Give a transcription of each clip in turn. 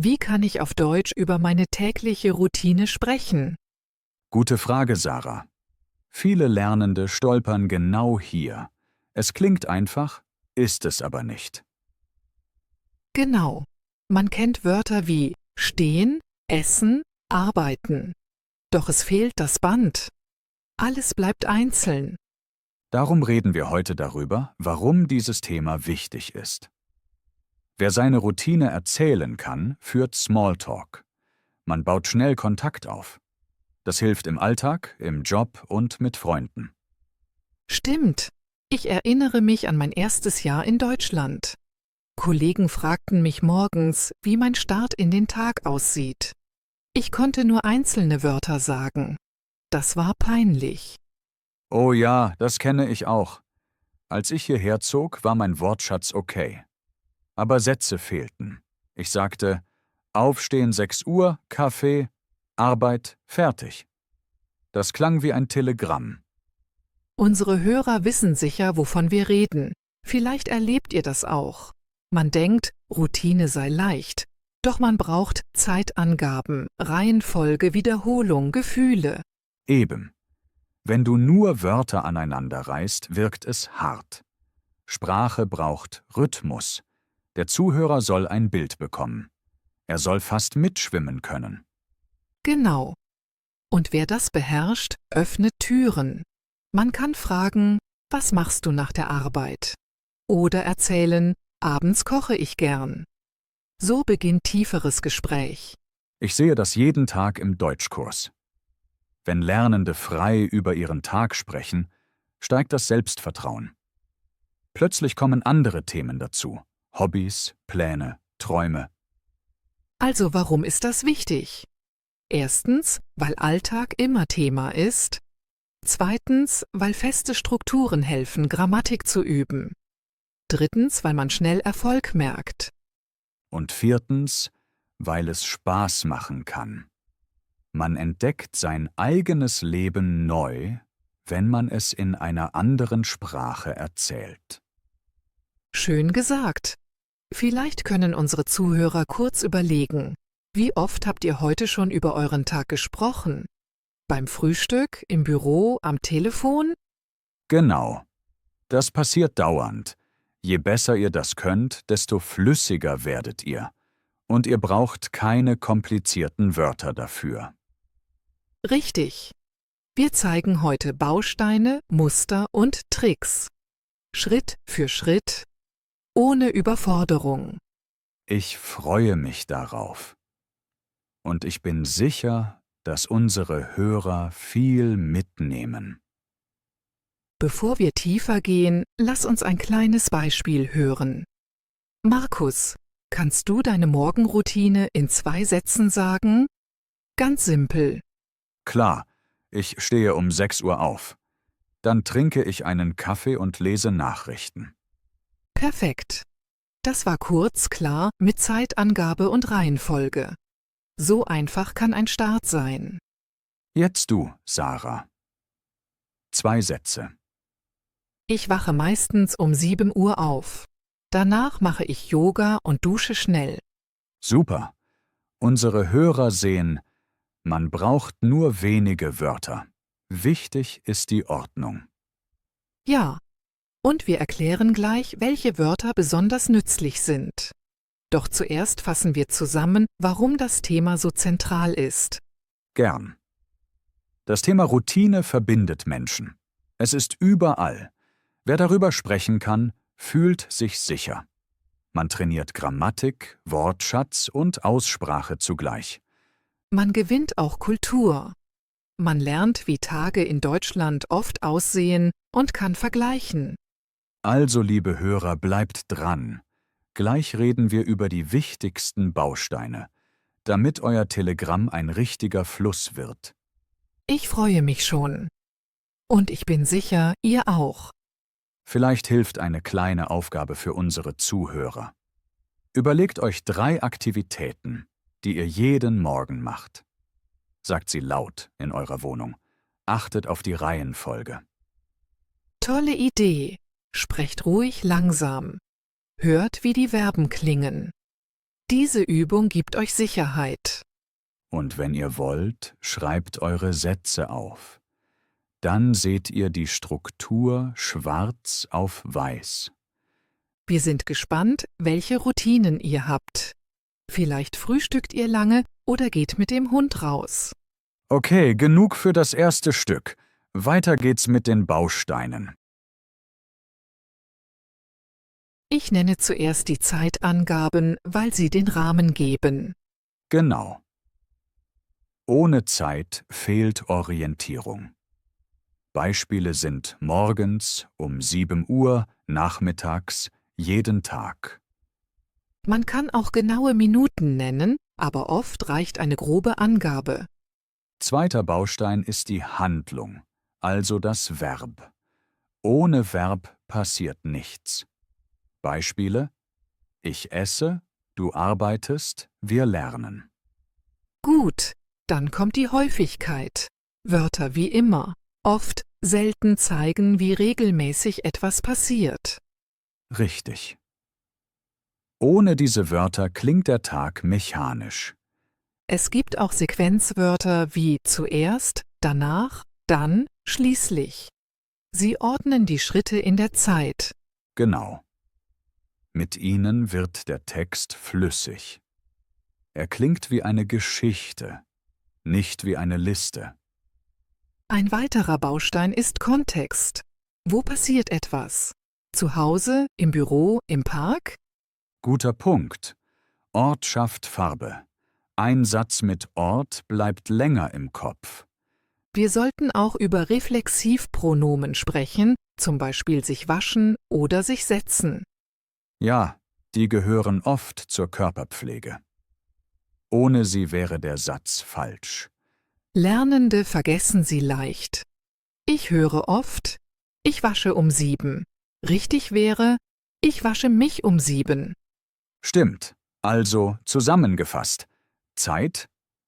Wie kann ich auf Deutsch über meine tägliche Routine sprechen? Gute Frage, Sarah. Viele Lernende stolpern genau hier. Es klingt einfach, ist es aber nicht. Genau. Man kennt Wörter wie stehen, essen, arbeiten. Doch es fehlt das Band. Alles bleibt einzeln. Darum reden wir heute darüber, warum dieses Thema wichtig ist. Wer seine Routine erzählen kann, führt Smalltalk. Man baut schnell Kontakt auf. Das hilft im Alltag, im Job und mit Freunden. Stimmt. Ich erinnere mich an mein erstes Jahr in Deutschland. Kollegen fragten mich morgens, wie mein Start in den Tag aussieht. Ich konnte nur einzelne Wörter sagen. Das war peinlich. Oh ja, das kenne ich auch. Als ich hierher zog, war mein Wortschatz okay. Aber Sätze fehlten. Ich sagte, Aufstehen 6 Uhr, Kaffee, Arbeit, fertig. Das klang wie ein Telegramm. Unsere Hörer wissen sicher, wovon wir reden. Vielleicht erlebt ihr das auch. Man denkt, Routine sei leicht. Doch man braucht Zeitangaben, Reihenfolge, Wiederholung, Gefühle. Eben. Wenn du nur Wörter aneinander reißt, wirkt es hart. Sprache braucht Rhythmus. Der Zuhörer soll ein Bild bekommen. Er soll fast mitschwimmen können. Genau. Und wer das beherrscht, öffnet Türen. Man kann fragen, was machst du nach der Arbeit? Oder erzählen, abends koche ich gern. So beginnt tieferes Gespräch. Ich sehe das jeden Tag im Deutschkurs. Wenn Lernende frei über ihren Tag sprechen, steigt das Selbstvertrauen. Plötzlich kommen andere Themen dazu. Hobbys, Pläne, Träume. Also warum ist das wichtig? Erstens, weil Alltag immer Thema ist. Zweitens, weil feste Strukturen helfen, Grammatik zu üben. Drittens, weil man schnell Erfolg merkt. Und viertens, weil es Spaß machen kann. Man entdeckt sein eigenes Leben neu, wenn man es in einer anderen Sprache erzählt. Schön gesagt. Vielleicht können unsere Zuhörer kurz überlegen, wie oft habt ihr heute schon über euren Tag gesprochen? Beim Frühstück, im Büro, am Telefon? Genau. Das passiert dauernd. Je besser ihr das könnt, desto flüssiger werdet ihr. Und ihr braucht keine komplizierten Wörter dafür. Richtig. Wir zeigen heute Bausteine, Muster und Tricks. Schritt für Schritt, ohne Überforderung. Ich freue mich darauf. Und ich bin sicher, dass unsere Hörer viel mitnehmen. Bevor wir tiefer gehen, lass uns ein kleines Beispiel hören. Markus, kannst du deine Morgenroutine in 2 Sätzen sagen? Ganz simpel. Klar, ich stehe um 6 Uhr auf. Dann trinke ich einen Kaffee und lese Nachrichten. Perfekt. Das war kurz, klar, mit Zeitangabe und Reihenfolge. So einfach kann ein Start sein. Jetzt du, Sarah. 2 Sätze. Ich wache meistens um 7 Uhr auf. Danach mache ich Yoga und dusche schnell. Super. Unsere Hörer sehen, man braucht nur wenige Wörter. Wichtig ist die Ordnung. Ja, und wir erklären gleich, welche Wörter besonders nützlich sind. Doch zuerst fassen wir zusammen, warum das Thema so zentral ist. Gern. Das Thema Routine verbindet Menschen. Es ist überall. Wer darüber sprechen kann, fühlt sich sicher. Man trainiert Grammatik, Wortschatz und Aussprache zugleich. Man gewinnt auch Kultur. Man lernt, wie Tage in Deutschland oft aussehen und kann vergleichen. Also, liebe Hörer, bleibt dran. Gleich reden wir über die wichtigsten Bausteine, damit euer Telegramm ein richtiger Fluss wird. Ich freue mich schon. Und ich bin sicher, ihr auch. Vielleicht hilft eine kleine Aufgabe für unsere Zuhörer. Überlegt euch 3 Aktivitäten, die ihr jeden Morgen macht. Sagt sie laut in eurer Wohnung. Achtet auf die Reihenfolge. Tolle Idee. Sprecht ruhig langsam. Hört, wie die Verben klingen. Diese Übung gibt euch Sicherheit. Und wenn ihr wollt, schreibt eure Sätze auf. Dann seht ihr die Struktur schwarz auf weiß. Wir sind gespannt, welche Routinen ihr habt. Vielleicht frühstückt ihr lange oder geht mit dem Hund raus. Okay, genug für das erste Stück. Weiter geht's mit den Bausteinen. Ich nenne zuerst die Zeitangaben, weil sie den Rahmen geben. Genau. Ohne Zeit fehlt Orientierung. Beispiele sind morgens um 7 Uhr, nachmittags, jeden Tag. Man kann auch genaue Minuten nennen, aber oft reicht eine grobe Angabe. Zweiter Baustein ist die Handlung, also das Verb. Ohne Verb passiert nichts. Beispiele: Ich esse, du arbeitest, wir lernen. Gut, dann kommt die Häufigkeit. Wörter wie immer, oft, selten zeigen, wie regelmäßig etwas passiert. Richtig. Ohne diese Wörter klingt der Tag mechanisch. Es gibt auch Sequenzwörter wie zuerst, danach, dann, schließlich. Sie ordnen die Schritte in der Zeit. Genau. Mit ihnen wird der Text flüssig. Er klingt wie eine Geschichte, nicht wie eine Liste. Ein weiterer Baustein ist Kontext. Wo passiert etwas? Zu Hause, im Büro, im Park? Guter Punkt. Ort schafft Farbe. Ein Satz mit Ort bleibt länger im Kopf. Wir sollten auch über Reflexivpronomen sprechen, zum Beispiel sich waschen oder sich setzen. Ja, die gehören oft zur Körperpflege. Ohne sie wäre der Satz falsch. Lernende vergessen sie leicht. Ich höre oft, ich wasche um 7. Richtig wäre, ich wasche mich um 7. Stimmt. Also zusammengefasst: Zeit,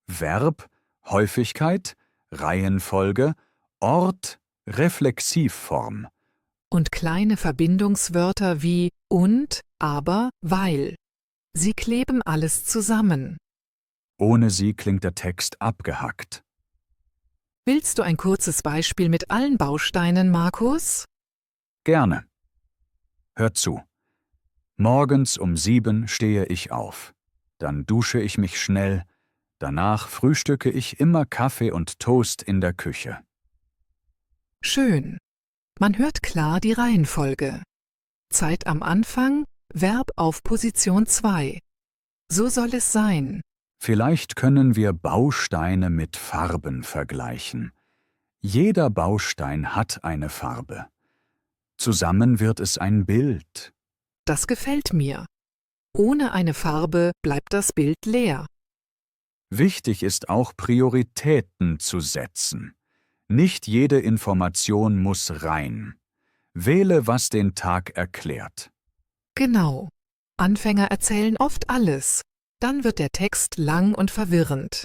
Verb, Häufigkeit, Reihenfolge, Ort, Reflexivform. Und kleine Verbindungswörter wie und, aber, weil. Sie kleben alles zusammen. Ohne sie klingt der Text abgehackt. Willst du ein kurzes Beispiel mit allen Bausteinen, Markus? Gerne. Hört zu. Morgens um 7 stehe ich auf. Dann dusche ich mich schnell. Danach frühstücke ich immer Kaffee und Toast in der Küche. Schön. Man hört klar die Reihenfolge. Zeit am Anfang, Verb auf Position 2. So soll es sein. Vielleicht können wir Bausteine mit Farben vergleichen. Jeder Baustein hat eine Farbe. Zusammen wird es ein Bild. Das gefällt mir. Ohne eine Farbe bleibt das Bild leer. Wichtig ist auch, Prioritäten zu setzen. Nicht jede Information muss rein. Wähle, was den Tag erklärt. Genau. Anfänger erzählen oft alles. Dann wird der Text lang und verwirrend.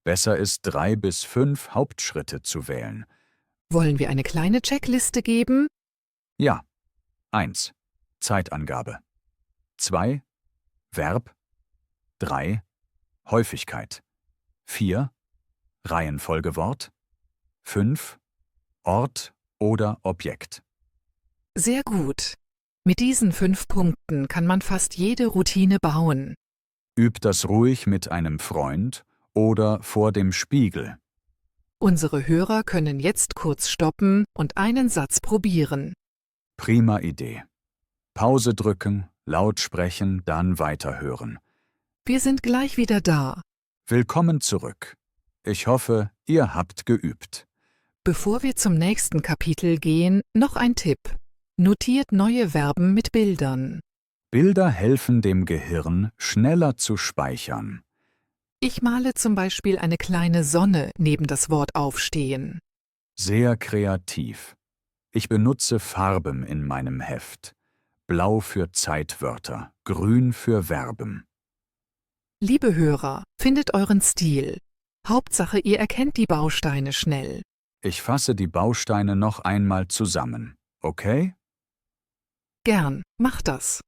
Besser ist, 3 bis 5 Hauptschritte zu wählen. Wollen wir eine kleine Checkliste geben? Ja. 1. Zeitangabe. 2. Verb. 3. Häufigkeit. 4. Reihenfolgewort. 5. Ort oder Objekt. Sehr gut. Mit diesen 5 Punkten kann man fast jede Routine bauen. Übt das ruhig mit einem Freund oder vor dem Spiegel. Unsere Hörer können jetzt kurz stoppen und einen Satz probieren. Prima Idee. Pause drücken, laut sprechen, dann weiterhören. Wir sind gleich wieder da. Willkommen zurück. Ich hoffe, ihr habt geübt. Bevor wir zum nächsten Kapitel gehen, noch ein Tipp. Notiert neue Verben mit Bildern. Bilder helfen dem Gehirn, schneller zu speichern. Ich male zum Beispiel eine kleine Sonne neben das Wort aufstehen. Sehr kreativ. Ich benutze Farben in meinem Heft. Blau für Zeitwörter, grün für Verben. Liebe Hörer, findet euren Stil. Hauptsache, ihr erkennt die Bausteine schnell. Ich fasse die Bausteine noch einmal zusammen, okay? Gern, macht das.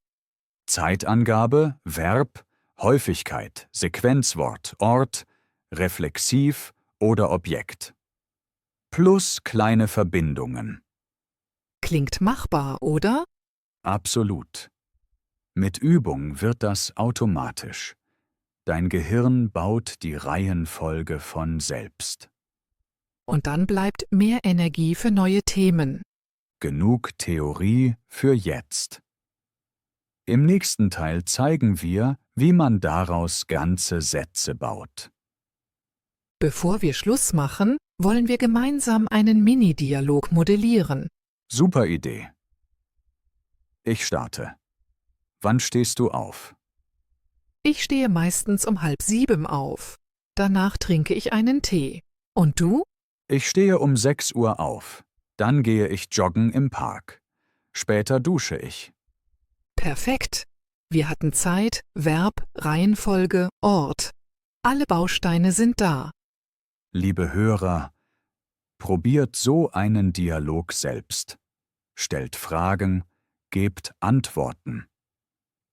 Zeitangabe, Verb, Häufigkeit, Sequenzwort, Ort, reflexiv oder Objekt. Plus kleine Verbindungen. Klingt machbar, oder? Absolut. Mit Übung wird das automatisch. Dein Gehirn baut die Reihenfolge von selbst. Und dann bleibt mehr Energie für neue Themen. Genug Theorie für jetzt. Im nächsten Teil zeigen wir, wie man daraus ganze Sätze baut. Bevor wir Schluss machen, wollen wir gemeinsam einen Mini-Dialog modellieren. Super Idee. Ich starte. Wann stehst du auf? Ich stehe meistens um 6:30 auf. Danach trinke ich einen Tee. Und du? Ich stehe um 6 Uhr auf. Dann gehe ich joggen im Park. Später dusche ich. Perfekt. Wir hatten Zeit, Verb, Reihenfolge, Ort. Alle Bausteine sind da. Liebe Hörer, probiert so einen Dialog selbst. Stellt Fragen, gebt Antworten.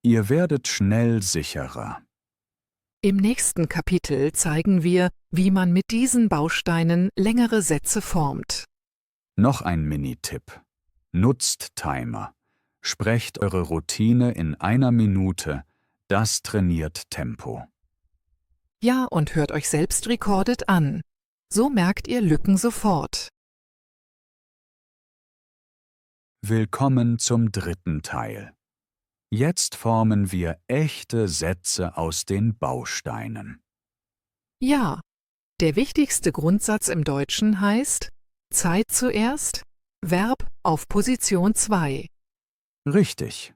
Ihr werdet schnell sicherer. Im nächsten Kapitel zeigen wir, wie man mit diesen Bausteinen längere Sätze formt. Noch ein Mini-Tipp. Nutzt Timer. Sprecht eure Routine in 1 Minute. Das trainiert Tempo. Ja, und hört euch selbst recorded an. So merkt ihr Lücken sofort. Willkommen zum 3. Teil. Jetzt formen wir echte Sätze aus den Bausteinen. Ja, der wichtigste Grundsatz im Deutschen heißt Zeit zuerst, Verb auf Position 2. Richtig.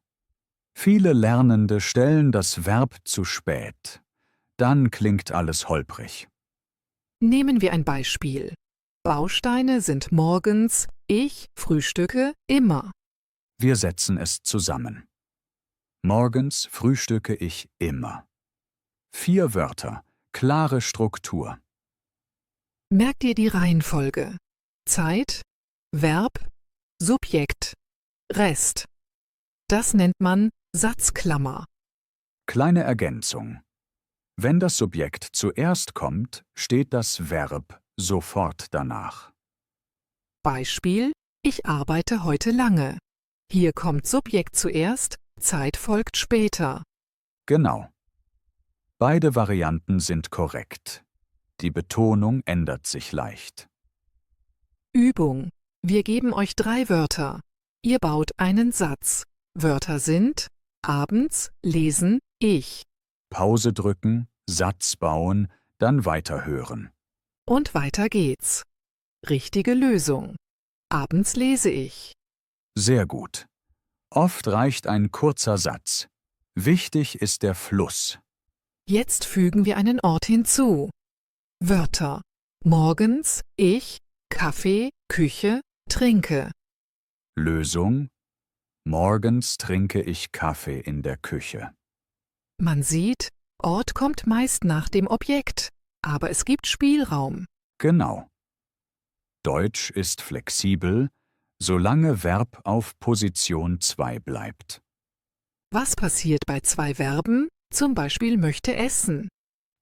Viele Lernende stellen das Verb zu spät. Dann klingt alles holprig. Nehmen wir ein Beispiel. Bausteine sind morgens, ich frühstücke immer. Wir setzen es zusammen. Morgens frühstücke ich immer. 4 Wörter, klare Struktur. Merkt ihr die Reihenfolge? Zeit, Verb, Subjekt, Rest. Das nennt man Satzklammer. Kleine Ergänzung. Wenn das Subjekt zuerst kommt, steht das Verb sofort danach. Beispiel: Ich arbeite heute lange. Hier kommt Subjekt zuerst, Zeit folgt später. Genau. Beide Varianten sind korrekt. Die Betonung ändert sich leicht. Übung: Wir geben euch 3 Wörter. Ihr baut einen Satz. Wörter sind abends, lesen, ich. Pause drücken, Satz bauen, dann weiterhören. Und weiter geht's. Richtige Lösung. Abends lese ich. Sehr gut. Oft reicht ein kurzer Satz. Wichtig ist der Fluss. Jetzt fügen wir einen Ort hinzu. Wörter: morgens, ich, Kaffee, Küche, trinke. Lösung: Morgens trinke ich Kaffee in der Küche. Man sieht, Ort kommt meist nach dem Objekt, aber es gibt Spielraum. Genau. Deutsch ist flexibel, solange Verb auf Position 2 bleibt. Was passiert bei 2 Verben? Zum Beispiel möchte essen.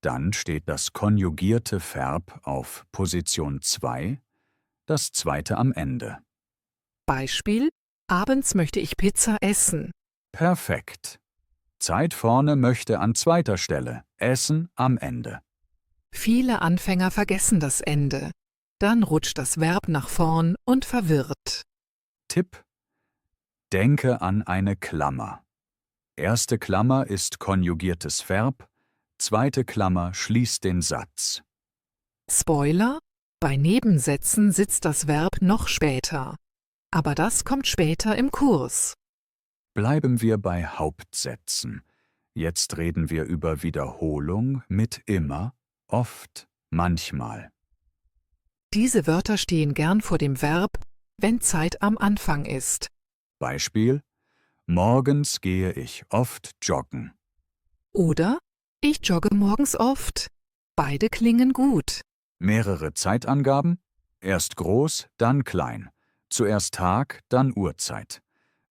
Dann steht das konjugierte Verb auf Position 2, das zweite am Ende. Beispiel: Abends möchte ich Pizza essen. Perfekt. Zeit vorne möchte an zweiter Stelle, Essen am Ende. Viele Anfänger vergessen das Ende. Dann rutscht das Verb nach vorn und verwirrt. Tipp: Denke an eine Klammer. Erste Klammer ist konjugiertes Verb, zweite Klammer schließt den Satz. Spoiler: Bei Nebensätzen sitzt das Verb noch später. Aber das kommt später im Kurs. Bleiben wir bei Hauptsätzen. Jetzt reden wir über Wiederholung mit immer, oft, manchmal. Diese Wörter stehen gern vor dem Verb, wenn Zeit am Anfang ist. Beispiel: Morgens gehe ich oft joggen. Oder ich jogge morgens oft. Beide klingen gut. Mehrere Zeitangaben? Erst groß, dann klein. Zuerst Tag, dann Uhrzeit.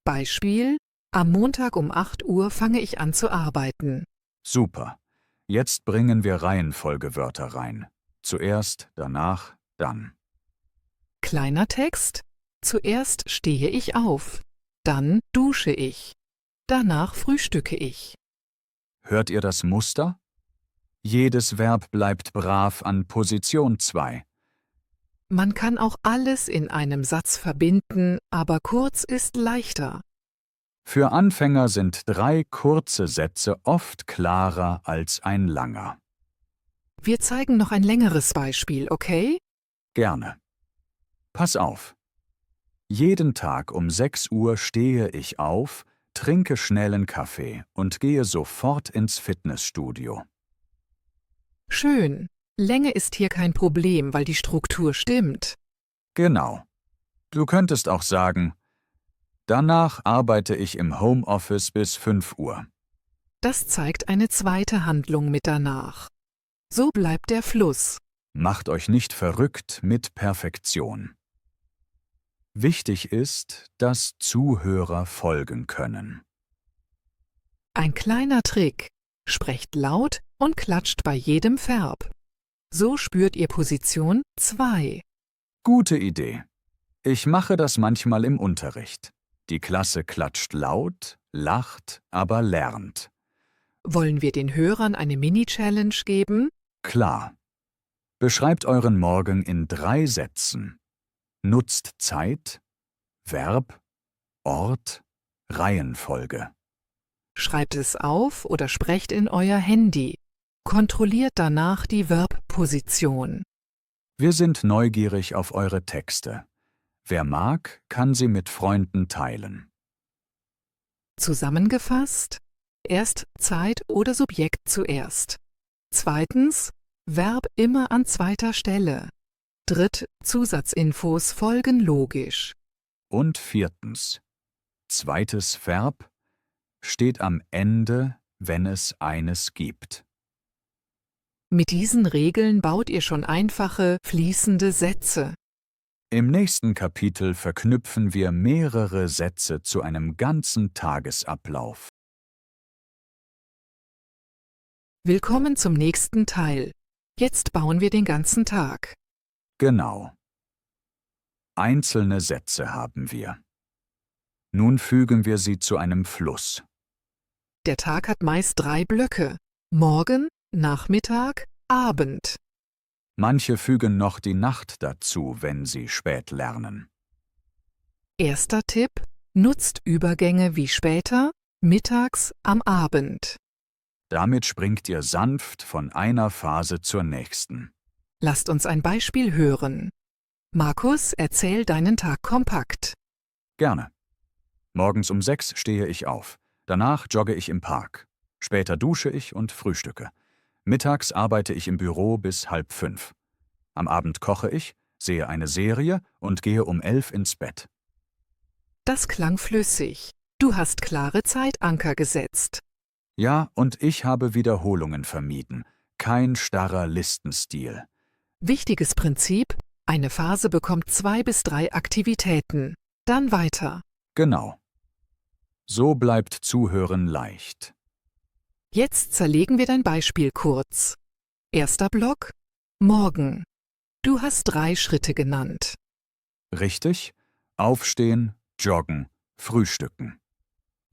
Beispiel: Am Montag um 8 Uhr fange ich an zu arbeiten. Super. Jetzt bringen wir Reihenfolgewörter rein. Zuerst, danach, dann. Kleiner Text. Zuerst stehe ich auf. Dann dusche ich. Danach frühstücke ich. Hört ihr das Muster? Jedes Verb bleibt brav an Position 2. Man kann auch alles in einem Satz verbinden, aber kurz ist leichter. Für Anfänger sind 3 kurze Sätze oft klarer als ein langer. Wir zeigen noch ein längeres Beispiel, okay? Gerne. Pass auf. Jeden Tag um 6 Uhr stehe ich auf, trinke schnellen Kaffee und gehe sofort ins Fitnessstudio. Schön. Länge ist hier kein Problem, weil die Struktur stimmt. Genau. Du könntest auch sagen, danach arbeite ich im Homeoffice bis 5 Uhr. Das zeigt eine zweite Handlung mit danach. So bleibt der Fluss. Macht euch nicht verrückt mit Perfektion. Wichtig ist, dass Zuhörer folgen können. Ein kleiner Trick. Sprecht laut und klatscht bei jedem Verb. So spürt ihr Position 2. Gute Idee. Ich mache das manchmal im Unterricht. Die Klasse klatscht laut, lacht, aber lernt. Wollen wir den Hörern eine Mini-Challenge geben? Klar. Beschreibt euren Morgen in 3 Sätzen. Nutzt Zeit, Verb, Ort, Reihenfolge. Schreibt es auf oder sprecht in euer Handy. Kontrolliert danach die Verbposition. Wir sind neugierig auf eure Texte. Wer mag, kann sie mit Freunden teilen. Zusammengefasst: Erst Zeit oder Subjekt zuerst. Zweitens, Verb immer an zweiter Stelle. Dritt, Zusatzinfos folgen logisch. Und 4. Zweites Verb steht am Ende, wenn es eines gibt. Mit diesen Regeln baut ihr schon einfache, fließende Sätze. Im nächsten Kapitel verknüpfen wir mehrere Sätze zu einem ganzen Tagesablauf. Willkommen zum nächsten Teil. Jetzt bauen wir den ganzen Tag. Genau. Einzelne Sätze haben wir. Nun fügen wir sie zu einem Fluss. Der Tag hat meist 3 Blöcke: Morgen, Nachmittag, Abend. Manche fügen noch die Nacht dazu, wenn sie spät lernen. Erster Tipp: Nutzt Übergänge wie später, mittags, am Abend. Damit springt ihr sanft von einer Phase zur nächsten. Lasst uns ein Beispiel hören. Markus, erzähl deinen Tag kompakt. Gerne. Morgens um 6 stehe ich auf. Danach jogge ich im Park. Später dusche ich und frühstücke. Mittags arbeite ich im Büro bis 4:30. Am Abend koche ich, sehe eine Serie und gehe um 11 ins Bett. Das klang flüssig. Du hast klare Zeitanker gesetzt. Ja, und ich habe Wiederholungen vermieden. Kein starrer Listenstil. Wichtiges Prinzip: Eine Phase bekommt 2 bis 3 Aktivitäten. Dann weiter. Genau. So bleibt Zuhören leicht. Jetzt zerlegen wir dein Beispiel kurz. Erster Block: Morgen. Du hast 3 Schritte genannt. Richtig? Aufstehen, joggen, frühstücken.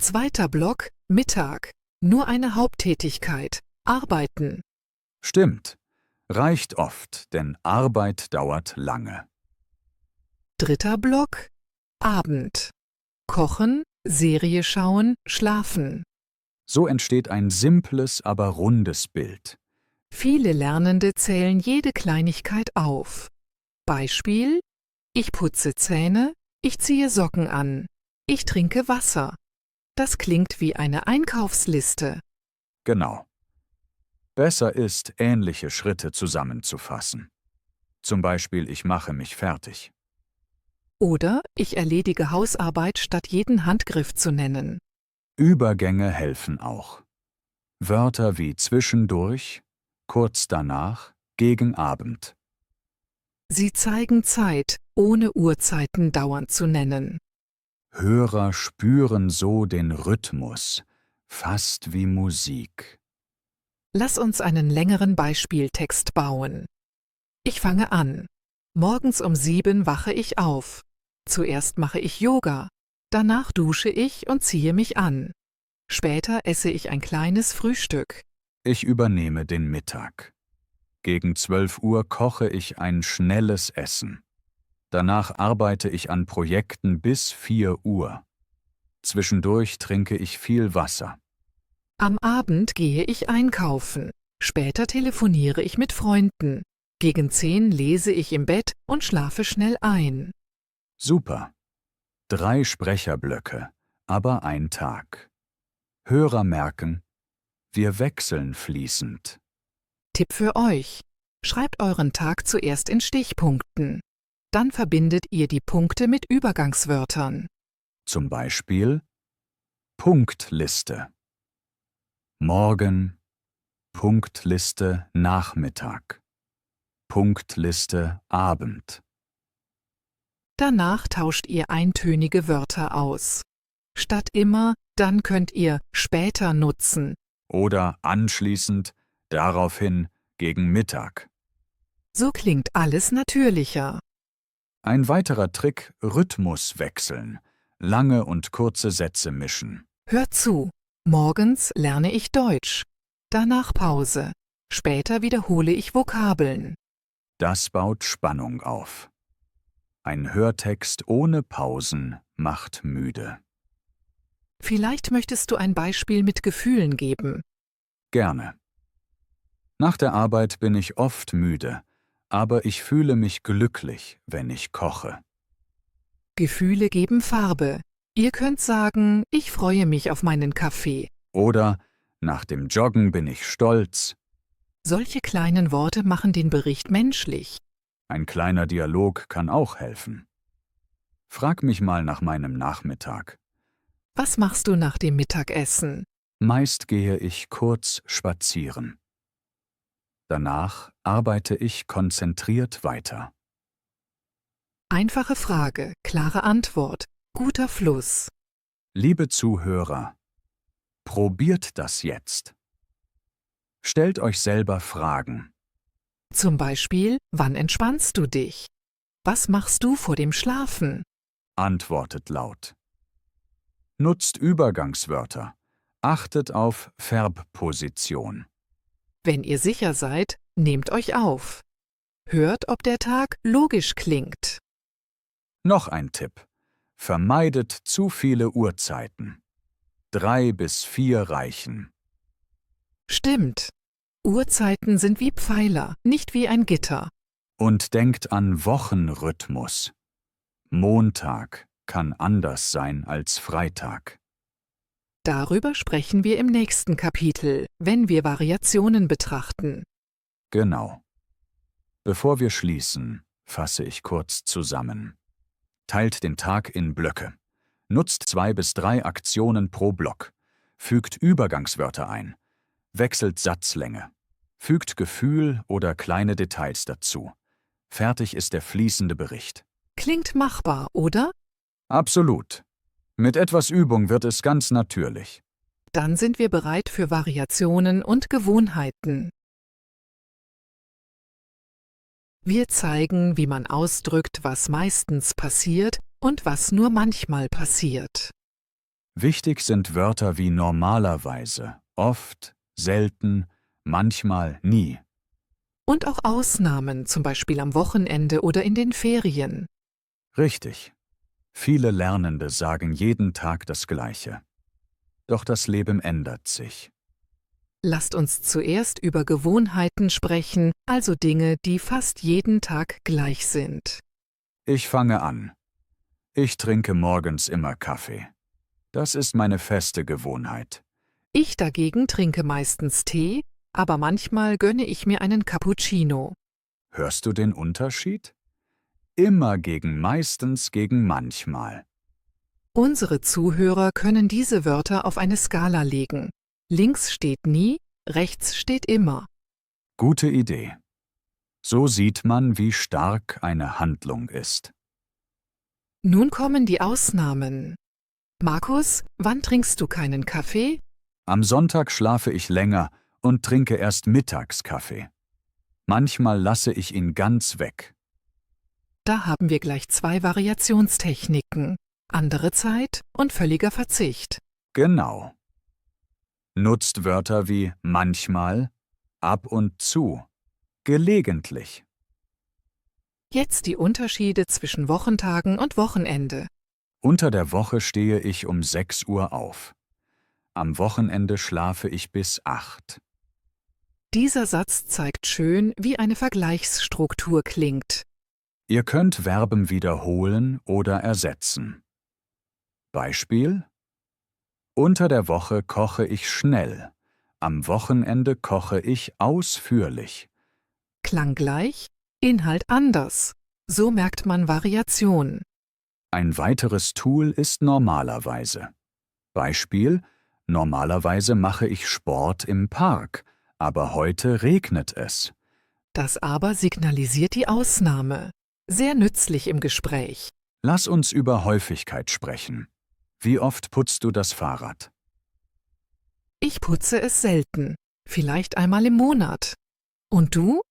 Zweiter Block: Mittag. Nur eine Haupttätigkeit: Arbeiten. Stimmt. Reicht oft, denn Arbeit dauert lange. Dritter Block: Abend. Kochen, Serie schauen, schlafen. So entsteht ein simples, aber rundes Bild. Viele Lernende zählen jede Kleinigkeit auf. Beispiel: Ich putze Zähne, ich ziehe Socken an, ich trinke Wasser. Das klingt wie eine Einkaufsliste. Genau. Besser ist, ähnliche Schritte zusammenzufassen. Zum Beispiel, ich mache mich fertig. Oder ich erledige Hausarbeit, statt jeden Handgriff zu nennen. Übergänge helfen auch. Wörter wie zwischendurch, kurz danach, gegen Abend. Sie zeigen Zeit, ohne Uhrzeiten dauernd zu nennen. Hörer spüren so den Rhythmus, fast wie Musik. Lass uns einen längeren Beispieltext bauen. Ich fange an. Morgens um 7 wache ich auf. Zuerst mache ich Yoga. Danach dusche ich und ziehe mich an. Später esse ich ein kleines Frühstück. Ich übernehme den Mittag. Gegen 12 Uhr koche ich ein schnelles Essen. Danach arbeite ich an Projekten bis 4 Uhr. Zwischendurch trinke ich viel Wasser. Am Abend gehe ich einkaufen. Später telefoniere ich mit Freunden. Gegen 10 lese ich im Bett und schlafe schnell ein. Super. 3 Sprecherblöcke, aber ein Tag. Hörer merken, wir wechseln fließend. Tipp für euch. Schreibt euren Tag zuerst in Stichpunkten. Dann verbindet ihr die Punkte mit Übergangswörtern. Zum Beispiel Punktliste. Morgen, Punktliste Nachmittag, Punktliste Abend. Danach tauscht ihr eintönige Wörter aus. Statt immer, dann könnt ihr später nutzen. Oder anschließend, daraufhin, gegen Mittag. So klingt alles natürlicher. Ein weiterer Trick: Rhythmus wechseln, lange und kurze Sätze mischen. Hört zu. Morgens lerne ich Deutsch. Danach Pause. Später wiederhole ich Vokabeln. Das baut Spannung auf. Ein Hörtext ohne Pausen macht müde. Vielleicht möchtest du ein Beispiel mit Gefühlen geben. Gerne. Nach der Arbeit bin ich oft müde, aber ich fühle mich glücklich, wenn ich koche. Gefühle geben Farbe. Ihr könnt sagen, ich freue mich auf meinen Kaffee. Oder nach dem Joggen bin ich stolz. Solche kleinen Worte machen den Bericht menschlich. Ein kleiner Dialog kann auch helfen. Frag mich mal nach meinem Nachmittag. Was machst du nach dem Mittagessen? Meist gehe ich kurz spazieren. Danach arbeite ich konzentriert weiter. Einfache Frage, klare Antwort, guter Fluss. Liebe Zuhörer, probiert das jetzt. Stellt euch selber Fragen. Zum Beispiel, wann entspannst du dich? Was machst du vor dem Schlafen? Antwortet laut. Nutzt Übergangswörter. Achtet auf Verbposition. Wenn ihr sicher seid, nehmt euch auf. Hört, ob der Tag logisch klingt. Noch ein Tipp. Vermeidet zu viele Uhrzeiten. 3 bis 4 reichen. Stimmt. Uhrzeiten sind wie Pfeiler, nicht wie ein Gitter. Und denkt an Wochenrhythmus. Montag kann anders sein als Freitag. Darüber sprechen wir im nächsten Kapitel, wenn wir Variationen betrachten. Genau. Bevor wir schließen, fasse ich kurz zusammen. Teilt den Tag in Blöcke. Nutzt 2 bis 3 Aktionen pro Block. Fügt Übergangswörter ein. Wechselt Satzlänge. Fügt Gefühl oder kleine Details dazu. Fertig ist der fließende Bericht. Klingt machbar, oder? Absolut. Mit etwas Übung wird es ganz natürlich. Dann sind wir bereit für Variationen und Gewohnheiten. Wir zeigen, wie man ausdrückt, was meistens passiert und was nur manchmal passiert. Wichtig sind Wörter wie normalerweise, oft, selten, manchmal, nie. Und auch Ausnahmen, zum Beispiel am Wochenende oder in den Ferien. Richtig. Viele Lernende sagen jeden Tag das Gleiche. Doch das Leben ändert sich. Lasst uns zuerst über Gewohnheiten sprechen, also Dinge, die fast jeden Tag gleich sind. Ich fange an. Ich trinke morgens immer Kaffee. Das ist meine feste Gewohnheit. Ich dagegen trinke meistens Tee, aber manchmal gönne ich mir einen Cappuccino. Hörst du den Unterschied? Immer gegen meistens gegen manchmal. Unsere Zuhörer können diese Wörter auf eine Skala legen. Links steht nie, rechts steht immer. Gute Idee. So sieht man, wie stark eine Handlung ist. Nun kommen die Ausnahmen. Markus, wann trinkst du keinen Kaffee? Am Sonntag schlafe ich länger und trinke erst mittags Kaffee. Manchmal lasse ich ihn ganz weg. Da haben wir gleich 2 Variationstechniken: andere Zeit und völliger Verzicht. Genau. Nutzt Wörter wie manchmal, ab und zu, gelegentlich. Jetzt die Unterschiede zwischen Wochentagen und Wochenende. Unter der Woche stehe ich um 6 Uhr auf. Am Wochenende schlafe ich bis 8. Dieser Satz zeigt schön, wie eine Vergleichsstruktur klingt. Ihr könnt Verben wiederholen oder ersetzen. Beispiel: Unter der Woche koche ich schnell. Am Wochenende koche ich ausführlich. Klang gleich, Inhalt anders. So merkt man Variation. Ein weiteres Tool ist normalerweise. Beispiel: Normalerweise mache ich Sport im Park, aber heute regnet es. Das aber signalisiert die Ausnahme. Sehr nützlich im Gespräch. Lass uns über Häufigkeit sprechen. Wie oft putzt du das Fahrrad? Ich putze es selten, vielleicht einmal im Monat. Und du?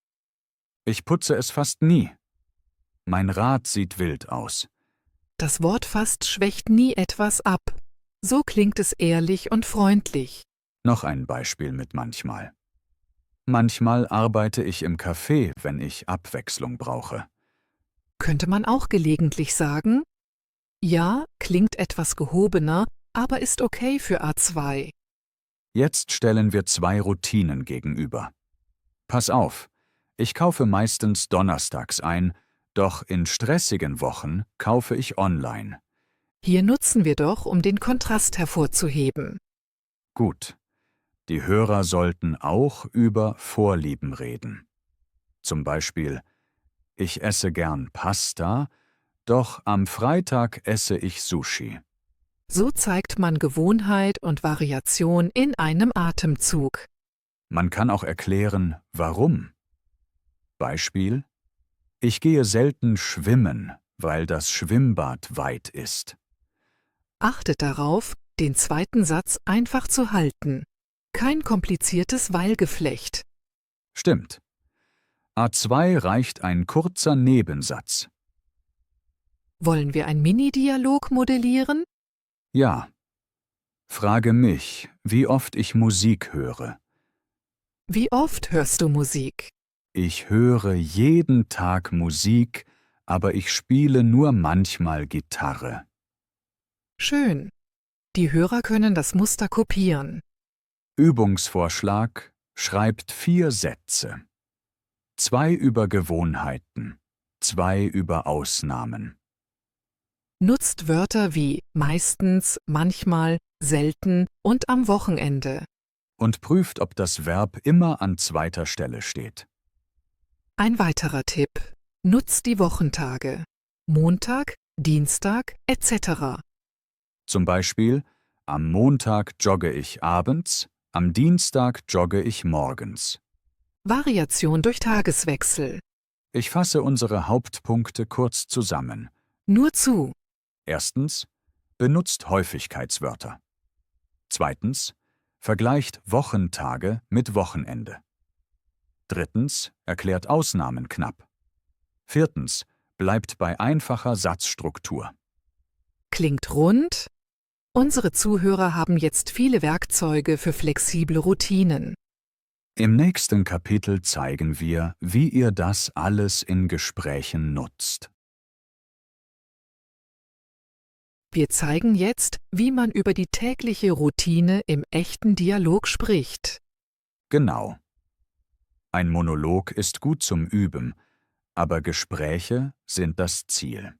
Ich putze es fast nie. Mein Rad sieht wild aus. Das Wort fast schwächt nie etwas ab. So klingt es ehrlich und freundlich. Noch ein Beispiel mit manchmal. Manchmal arbeite ich im Café, wenn ich Abwechslung brauche. Könnte man auch gelegentlich sagen? Ja, klingt etwas gehobener, aber ist okay für A2. Jetzt stellen wir 2 Routinen gegenüber. Pass auf, ich kaufe meistens donnerstags ein, doch in stressigen Wochen kaufe ich online. Hier nutzen wir doch, um den Kontrast hervorzuheben. Gut. Die Hörer sollten auch über Vorlieben reden. Zum Beispiel: Ich esse gern Pasta, doch am Freitag esse ich Sushi. So zeigt man Gewohnheit und Variation in einem Atemzug. Man kann auch erklären, warum. Beispiel: Ich gehe selten schwimmen, weil das Schwimmbad weit ist. Achtet darauf, den zweiten Satz einfach zu halten. Kein kompliziertes Weilgeflecht. Stimmt. A2 reicht ein kurzer Nebensatz. Wollen wir ein Mini-Dialog modellieren? Ja. Frage mich, wie oft ich Musik höre. Wie oft hörst du Musik? Ich höre jeden Tag Musik, aber ich spiele nur manchmal Gitarre. Schön. Die Hörer können das Muster kopieren. Übungsvorschlag: Schreibt 4 Sätze. 2 über Gewohnheiten, 2 über Ausnahmen. Nutzt Wörter wie meistens, manchmal, selten und am Wochenende. Und prüft, ob das Verb immer an zweiter Stelle steht. Ein weiterer Tipp: Nutzt die Wochentage. Montag, Dienstag etc. Zum Beispiel: Am Montag jogge ich abends, am Dienstag jogge ich morgens. Variation durch Tageswechsel. Ich fasse unsere Hauptpunkte kurz zusammen. Nur zu. Erstens: Benutzt Häufigkeitswörter. Zweitens: Vergleicht Wochentage mit Wochenende. Drittens: Erklärt Ausnahmen knapp. Viertens: Bleibt bei einfacher Satzstruktur. Klingt rund? Unsere Zuhörer haben jetzt viele Werkzeuge für flexible Routinen. Im nächsten Kapitel zeigen wir, wie ihr das alles in Gesprächen nutzt. Wir zeigen jetzt, wie man über die tägliche Routine im echten Dialog spricht. Genau. Ein Monolog ist gut zum Üben, aber Gespräche sind das Ziel.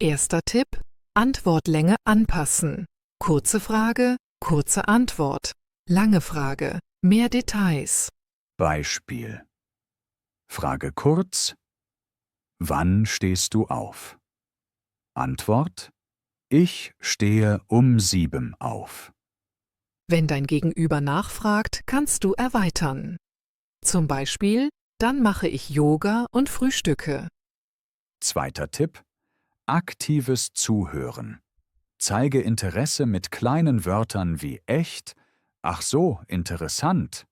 Erster Tipp: Antwortlänge anpassen. Kurze Frage, kurze Antwort. Lange Frage, mehr Details. Beispiel: Frage kurz: Wann stehst du auf? Antwort: Ich stehe um 7 auf. Wenn dein Gegenüber nachfragt, kannst du erweitern. Zum Beispiel: Dann mache ich Yoga und frühstücke. Zweiter Tipp: Aktives Zuhören. Zeige Interesse mit kleinen Wörtern wie echt, ach so, interessant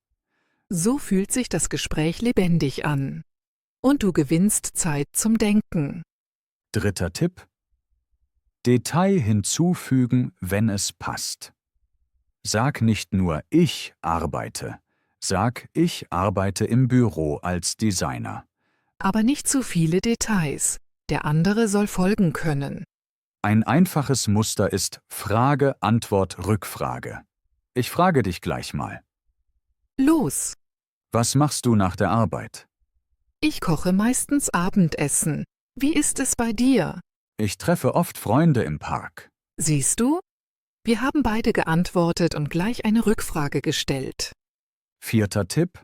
So fühlt sich das Gespräch lebendig an. Und du gewinnst Zeit zum Denken. 3. Tipp: Detail hinzufügen, wenn es passt. Sag nicht nur ich arbeite, sag ich arbeite im Büro als Designer. Aber nicht zu viele Details. Der andere soll folgen können. Ein einfaches Muster ist Frage, Antwort, Rückfrage. Ich frage dich gleich mal. Los! Was machst du nach der Arbeit? Ich koche meistens Abendessen. Wie ist es bei dir? Ich treffe oft Freunde im Park. Siehst du? Wir haben beide geantwortet und gleich eine Rückfrage gestellt. 4. Tipp: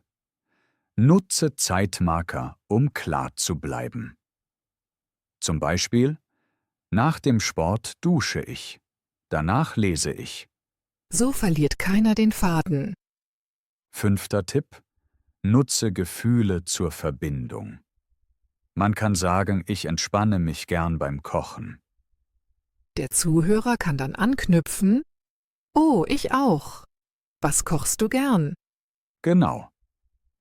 Nutze Zeitmarker, um klar zu bleiben. Zum Beispiel: Nach dem Sport dusche ich. Danach lese ich. So verliert keiner den Faden. 5. Tipp: Nutze Gefühle zur Verbindung. Man kann sagen, ich entspanne mich gern beim Kochen. Der Zuhörer kann dann anknüpfen. Oh, ich auch. Was kochst du gern? Genau.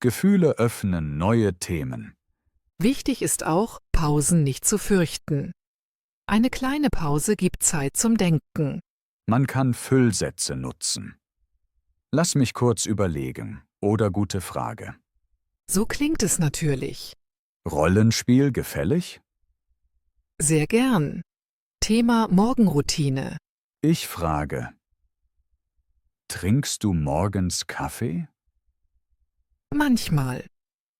Gefühle öffnen neue Themen. Wichtig ist auch, Pausen nicht zu fürchten. Eine kleine Pause gibt Zeit zum Denken. Man kann Füllsätze nutzen. Lass mich kurz überlegen oder gute Frage. So klingt es natürlich. Rollenspiel gefällig? Sehr gern. Thema Morgenroutine. Ich frage: Trinkst du morgens Kaffee? Manchmal.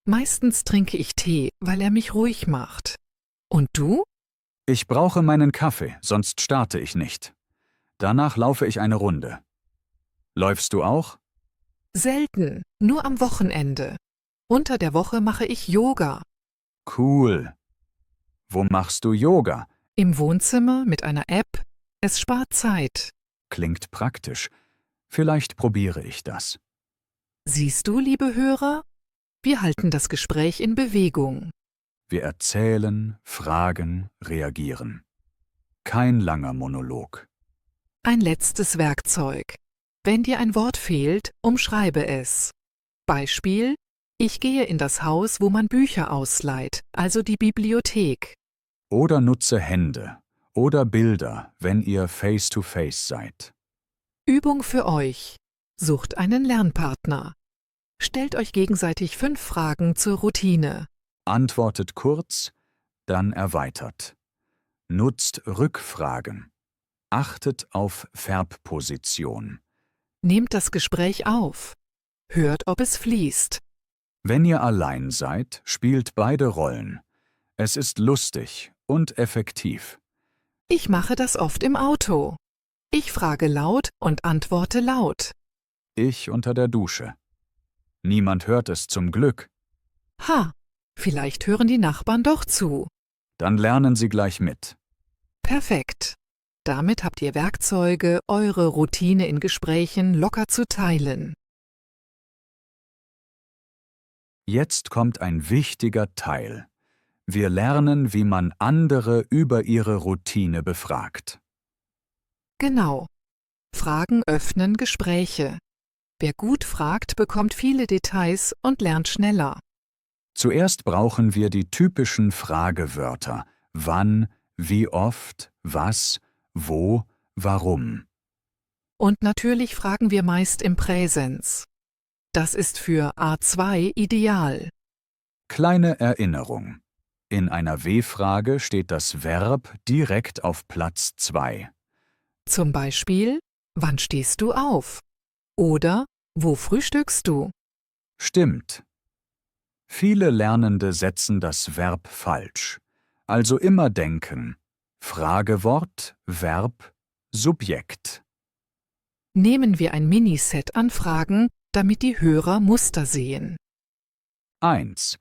Meistens trinke ich Tee, weil er mich ruhig macht. Und du? Ich brauche meinen Kaffee, sonst starte ich nicht. Danach laufe ich eine Runde. Läufst du auch? Selten, nur am Wochenende. Unter der Woche mache ich Yoga. Cool. Wo machst du Yoga? Im Wohnzimmer mit einer App. Es spart Zeit. Klingt praktisch. Vielleicht probiere ich das. Siehst du, liebe Hörer? Wir halten das Gespräch in Bewegung. Wir erzählen, fragen, reagieren. Kein langer Monolog. Ein letztes Werkzeug. Wenn dir ein Wort fehlt, umschreibe es. Beispiel: Ich gehe in das Haus, wo man Bücher ausleiht, also die Bibliothek. Oder nutze Hände oder Bilder, wenn ihr face-to-face seid. Übung für euch. Sucht einen Lernpartner. Stellt euch gegenseitig 5 Fragen zur Routine. Antwortet kurz, dann erweitert. Nutzt Rückfragen. Achtet auf Verbposition. Nehmt das Gespräch auf. Hört, ob es fließt. Wenn ihr allein seid, spielt beide Rollen. Es ist lustig und effektiv. Ich mache das oft im Auto. Ich frage laut und antworte laut. Ich unter der Dusche. Niemand hört es zum Glück. Ha, vielleicht hören die Nachbarn doch zu. Dann lernen sie gleich mit. Perfekt. Damit habt ihr Werkzeuge, eure Routine in Gesprächen locker zu teilen. Jetzt kommt ein wichtiger Teil. Wir lernen, wie man andere über ihre Routine befragt. Genau. Fragen öffnen Gespräche. Wer gut fragt, bekommt viele Details und lernt schneller. Zuerst brauchen wir die typischen Fragewörter: wann, wie oft, was, wo, warum. Und natürlich fragen wir meist im Präsens. Das ist für A2 ideal. Kleine Erinnerung. In einer W-Frage steht das Verb direkt auf Platz 2. Zum Beispiel: Wann stehst du auf? Oder: Wo frühstückst du? Stimmt. Viele Lernende setzen das Verb falsch. Also immer denken: Fragewort, Verb, Subjekt. Nehmen wir ein Miniset an Fragen, damit die Hörer Muster sehen. 1.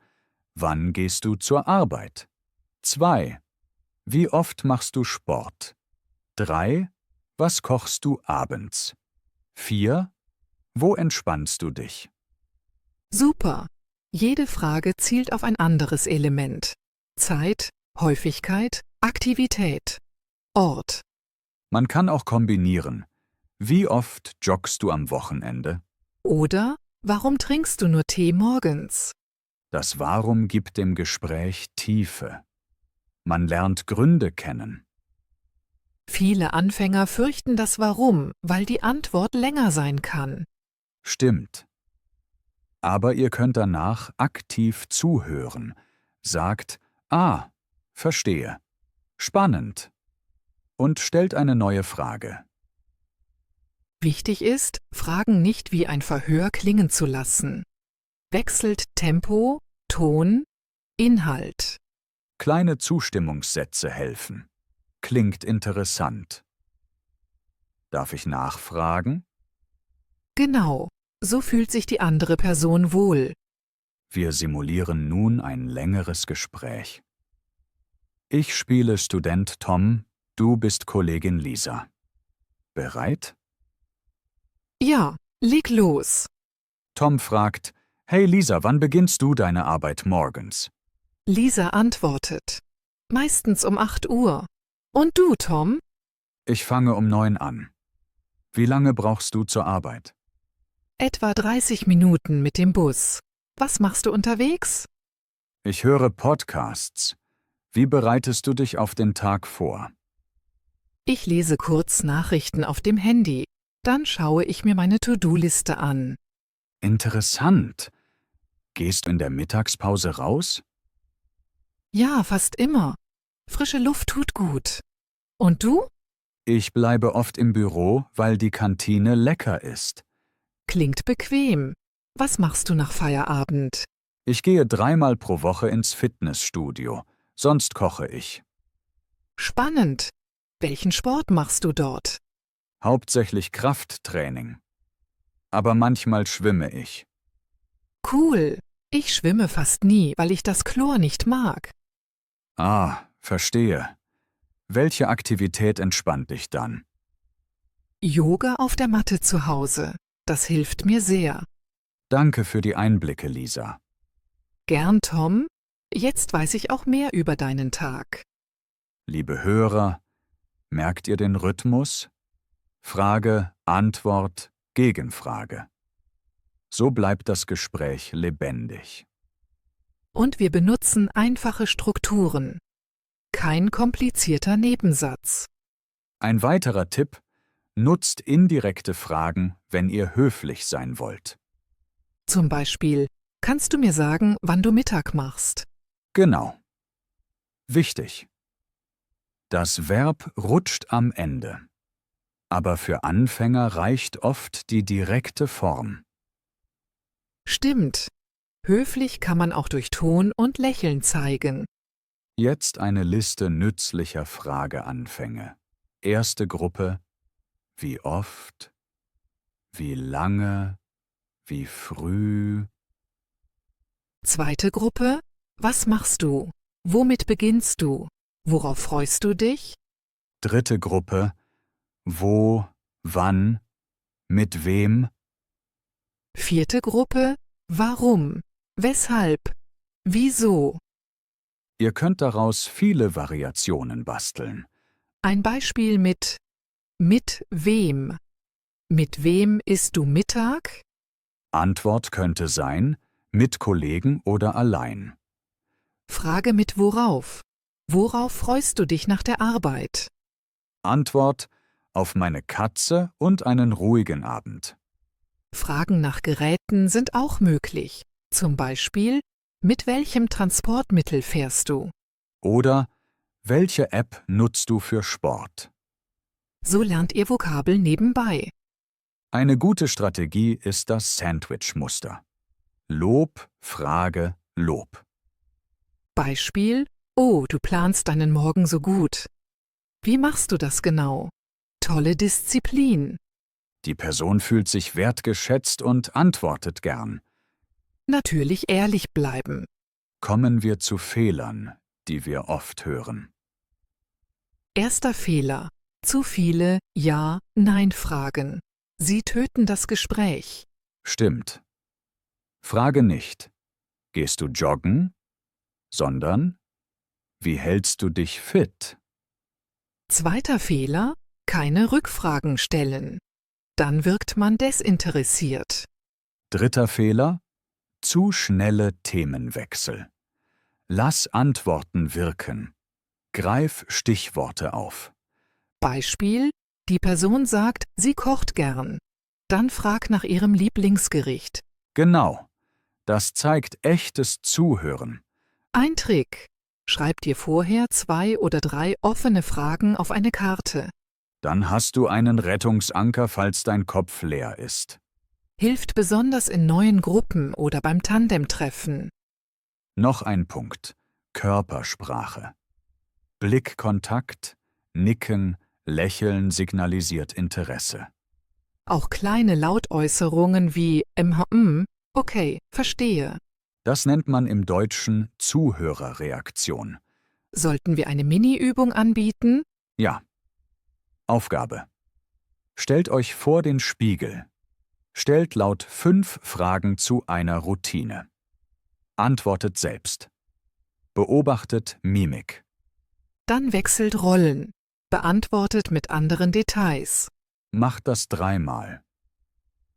Wann gehst du zur Arbeit? 2. Wie oft machst du Sport? 3. Was kochst du abends? 4. Wo entspannst du dich? Super! Jede Frage zielt auf ein anderes Element. Zeit, Häufigkeit, Aktivität, Ort. Man kann auch kombinieren. Wie oft joggst du am Wochenende? Oder: Warum trinkst du nur Tee morgens? Das Warum gibt dem Gespräch Tiefe. Man lernt Gründe kennen. Viele Anfänger fürchten das Warum, weil die Antwort länger sein kann. Stimmt. Aber ihr könnt danach aktiv zuhören. Sagt, verstehe. Spannend. Und stellt eine neue Frage. Wichtig ist, Fragen nicht wie ein Verhör klingen zu lassen. Wechselt Tempo, Ton, Inhalt. Kleine Zustimmungssätze helfen. Klingt interessant. Darf ich nachfragen? Genau, so fühlt sich die andere Person wohl. Wir simulieren nun ein längeres Gespräch. Ich spiele Student Tom, du bist Kollegin Lisa. Bereit? Ja, leg los. Tom fragt, hey Lisa, wann beginnst du deine Arbeit morgens? Lisa antwortet. Meistens um 8 Uhr. Und du, Tom? Ich fange um 9 an. Wie lange brauchst du zur Arbeit? Etwa 30 Minuten mit dem Bus. Was machst du unterwegs? Ich höre Podcasts. Wie bereitest du dich auf den Tag vor? Ich lese kurz Nachrichten auf dem Handy. Dann schaue ich mir meine To-Do-Liste an. Interessant. Gehst du in der Mittagspause raus? Ja, fast immer. Frische Luft tut gut. Und du? Ich bleibe oft im Büro, weil die Kantine lecker ist. Klingt bequem. Was machst du nach Feierabend? Ich gehe 3-mal pro Woche ins Fitnessstudio. Sonst koche ich. Spannend. Welchen Sport machst du dort? Hauptsächlich Krafttraining. Aber manchmal schwimme ich. Cool. Ich schwimme fast nie, weil ich das Chlor nicht mag. Verstehe. Welche Aktivität entspannt dich dann? Yoga auf der Matte zu Hause. Das hilft mir sehr. Danke für die Einblicke, Lisa. Gern, Tom. Jetzt weiß ich auch mehr über deinen Tag. Liebe Hörer, merkt ihr den Rhythmus? Frage, Antwort, Gegenfrage. So bleibt das Gespräch lebendig. Und wir benutzen einfache Strukturen. Kein komplizierter Nebensatz. Ein weiterer Tipp: Nutzt indirekte Fragen, wenn ihr höflich sein wollt. Zum Beispiel, kannst du mir sagen, wann du Mittag machst? Genau. Wichtig. Das Verb rutscht am Ende. Aber für Anfänger reicht oft die direkte Form. Stimmt. Höflich kann man auch durch Ton und Lächeln zeigen. Jetzt eine Liste nützlicher Frageanfänge. Erste Gruppe: Wie oft? Wie lange? Wie früh? Zweite Gruppe, was machst du? Womit beginnst du? Worauf freust du dich? Dritte Gruppe: Wo, wann, mit wem? Vierte Gruppe, warum? Weshalb? Wieso? Ihr könnt daraus viele Variationen basteln. Ein Beispiel mit wem? Mit wem isst du Mittag? Antwort könnte sein: mit Kollegen oder allein. Frage mit worauf? Worauf freust du dich nach der Arbeit? Antwort: auf meine Katze und einen ruhigen Abend. Fragen nach Geräten sind auch möglich. Zum Beispiel, mit welchem Transportmittel fährst du? Oder: welche App nutzt du für Sport? So lernt ihr Vokabeln nebenbei. Eine gute Strategie ist das Sandwich-Muster. Lob, Frage, Lob. Beispiel: Oh, du planst deinen Morgen so gut. Wie machst du das genau? Tolle Disziplin. Die Person fühlt sich wertgeschätzt und antwortet gern. Natürlich ehrlich bleiben. Kommen wir zu Fehlern, die wir oft hören. Erster Fehler: zu viele Ja-Nein-Fragen. Sie töten das Gespräch. Stimmt. Frage nicht: Gehst du joggen? Sondern: Wie hältst du dich fit? Zweiter Fehler: keine Rückfragen stellen. Dann wirkt man desinteressiert. Dritter Fehler: zu schnelle Themenwechsel. Lass Antworten wirken. Greif Stichworte auf. Beispiel: Die Person sagt, sie kocht gern. Dann frag nach ihrem Lieblingsgericht. Genau. Das zeigt echtes Zuhören. Ein Trick: Schreib dir vorher 2 oder 3 offene Fragen auf eine Karte. Dann hast du einen Rettungsanker, falls dein Kopf leer ist. Hilft besonders in neuen Gruppen oder beim Tandemtreffen. Noch ein Punkt: Körpersprache. Blickkontakt, Nicken, Lächeln signalisiert Interesse. Auch kleine Lautäußerungen wie okay, verstehe. Das nennt man im Deutschen Zuhörerreaktion. Sollten wir eine Mini-Übung anbieten? Ja. Aufgabe: Stellt euch vor den Spiegel. Stellt laut 5 Fragen zu einer Routine. Antwortet selbst. Beobachtet Mimik. Dann wechselt Rollen. Beantwortet mit anderen Details. Macht das 3-mal.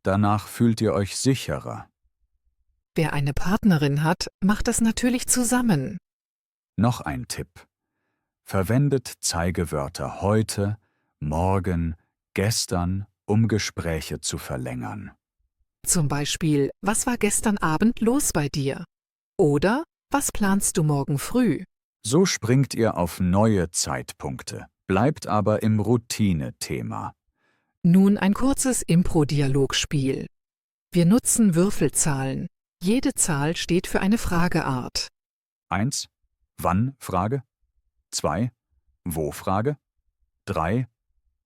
Danach fühlt ihr euch sicherer. Wer eine Partnerin hat, macht das natürlich zusammen. Noch ein Tipp: Verwendet Zeigewörter heute, morgen, gestern, um Gespräche zu verlängern. Zum Beispiel, was war gestern Abend los bei dir? Oder, was planst du morgen früh? So springt ihr auf neue Zeitpunkte, bleibt aber im Routine-Thema. Nun ein kurzes Impro-Dialogspiel. Wir nutzen Würfelzahlen. Jede Zahl steht für eine Frageart. 1. Wann? Frage. 2. Wo? Frage. 3.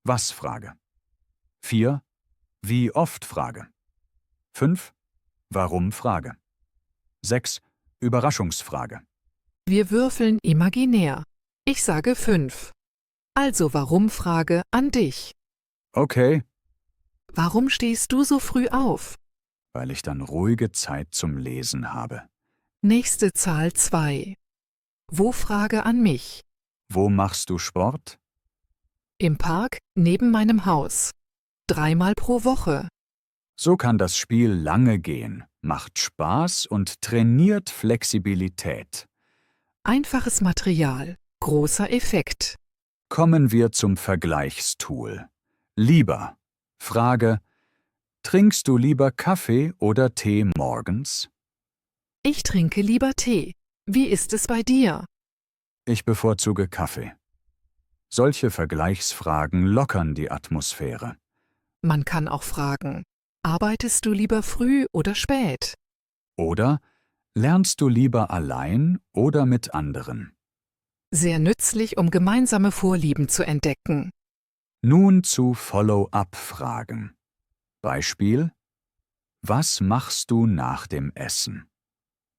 Was? Frage. 4. Wie oft? Frage. 5. Warum? Frage. 6. Überraschungsfrage. Wir würfeln imaginär. Ich sage 5. Also Warum-Frage an dich. Okay, Warum stehst du so früh auf? weil ich dann ruhige Zeit zum Lesen habe. Nächste Zahl 2. Wo-Frage an mich. Wo machst du Sport? Im Park neben meinem Haus. 3-mal pro Woche. So kann das Spiel lange gehen, macht Spaß und trainiert Flexibilität. Einfaches Material, großer Effekt. Kommen wir zum Vergleichstool. Lieber. Frage: Trinkst du lieber Kaffee oder Tee morgens? Ich trinke lieber Tee. Wie ist es bei dir? Ich bevorzuge Kaffee. Solche Vergleichsfragen lockern die Atmosphäre. Man kann auch fragen, arbeitest du lieber früh oder spät? Oder lernst du lieber allein oder mit anderen? Sehr nützlich, um gemeinsame Vorlieben zu entdecken. Nun zu Follow-up-Fragen. Beispiel: Was machst du nach dem Essen?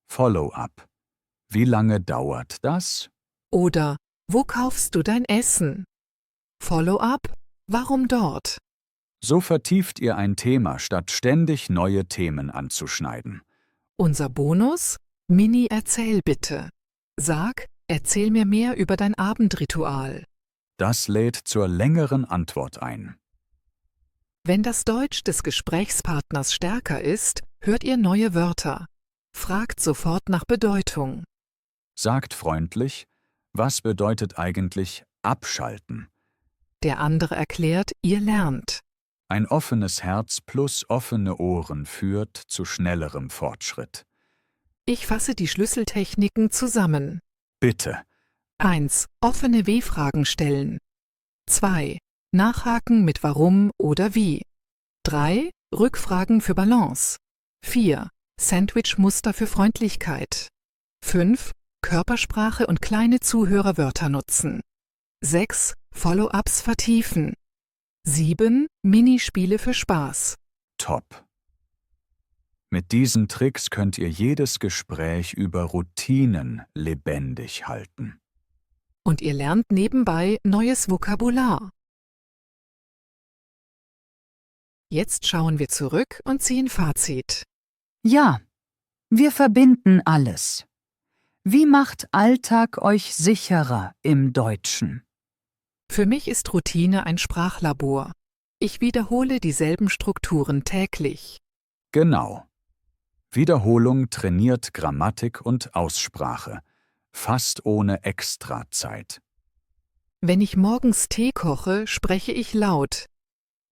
Follow-up: Wie lange dauert das? Oder wo kaufst du dein Essen? Follow-up: Warum dort? So vertieft ihr ein Thema, statt ständig neue Themen anzuschneiden. Unser Bonus? Mini-Erzähl bitte. Sag, erzähl mir mehr über dein Abendritual. Das lädt zur längeren Antwort ein. Wenn das Deutsch des Gesprächspartners stärker ist, hört ihr neue Wörter. Fragt sofort nach Bedeutung. Sagt freundlich: Was bedeutet eigentlich abschalten? Der andere erklärt, ihr lernt. Ein offenes Herz plus offene Ohren führt zu schnellerem Fortschritt. Ich fasse die Schlüsseltechniken zusammen. Bitte. 1. Offene W-Fragen stellen. 2. Nachhaken mit Warum oder Wie. 3. Rückfragen für Balance. 4. Sandwich-Muster für Freundlichkeit. 5. Körpersprache und kleine Zuhörerwörter nutzen. 6. Follow-ups vertiefen. 7. Minispiele für Spaß. Top. Mit diesen Tricks könnt ihr jedes Gespräch über Routinen lebendig halten. Und ihr lernt nebenbei neues Vokabular. Jetzt schauen wir zurück und ziehen Fazit. Ja, wir verbinden alles. Wie macht Alltag euch sicherer im Deutschen? Für mich ist Routine ein Sprachlabor. Ich wiederhole dieselben Strukturen täglich. Genau. Wiederholung trainiert Grammatik und Aussprache, fast ohne Extrazeit. Wenn ich morgens Tee koche, spreche ich laut.